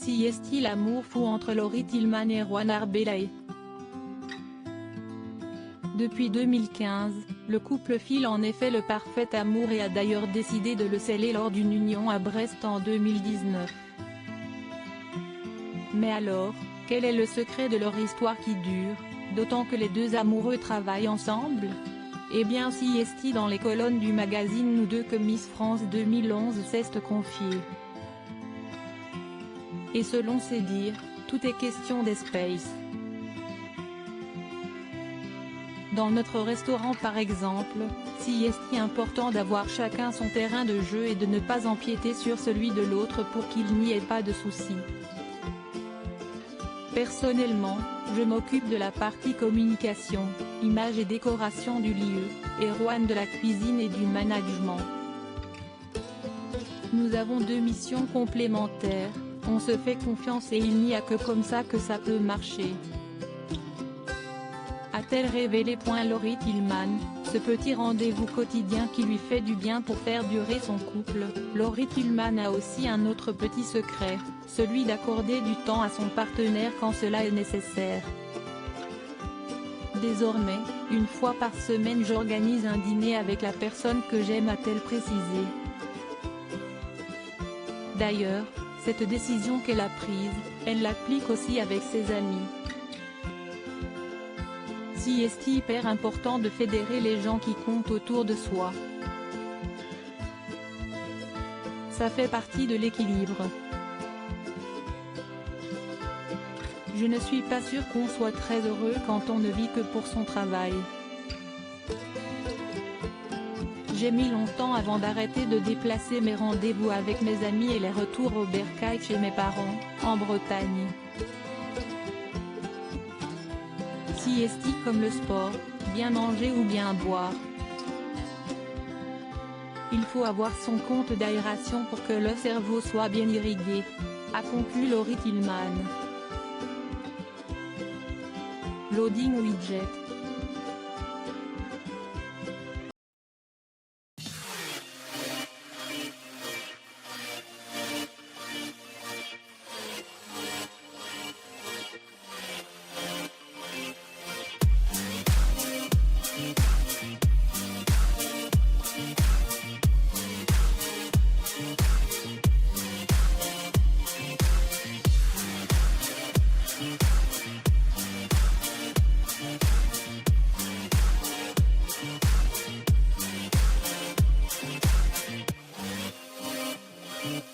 Si est-il l'amour fou entre Laurie Tillman et Juan Arbelay? Depuis 2015, le couple file en effet le parfait amour et a d'ailleurs décidé de le sceller lors d'une union à Brest en 2019. Mais alors, quel est le secret de leur histoire qui dure, d'autant que les deux amoureux travaillent ensemble? Eh bien si est dans les colonnes du magazine Nous deux que Miss France 2011 s'est confiée. Et selon ses dires, tout est question d'espace. Dans notre restaurant par exemple, si est important d'avoir chacun son terrain de jeu et de ne pas empiéter sur celui de l'autre pour qu'il n'y ait pas de soucis. Personnellement, je m'occupe de la partie communication, image et décoration du lieu, et Juan de la cuisine et du management. Nous avons deux missions complémentaires, on se fait confiance et il n'y a que comme ça que ça peut marcher. A-t-elle révélé? Laurie Tillman, ce petit rendez-vous quotidien qui lui fait du bien pour faire durer son couple. Laurie Tillman a aussi un autre petit secret, celui d'accorder du temps à son partenaire quand cela est nécessaire. Désormais, une fois par semaine j'organise un dîner avec la personne que j'aime, a-t-elle précisé. D'ailleurs, cette décision qu'elle a prise, elle l'applique aussi avec ses amis. Si est hyper important de fédérer les gens qui comptent autour de soi. Ça fait partie de l'équilibre. Je ne suis pas sûre qu'on soit très heureux quand on ne vit que pour son travail. J'ai mis longtemps avant d'arrêter de déplacer mes rendez-vous avec mes amis et les retours au bercail chez mes parents, en Bretagne. Si est comme le sport, bien manger ou bien boire. Il faut avoir son compte d'aération pour que le cerveau soit bien irrigué, a conclu Laurie Tillman. Loading widget. Mm-hmm.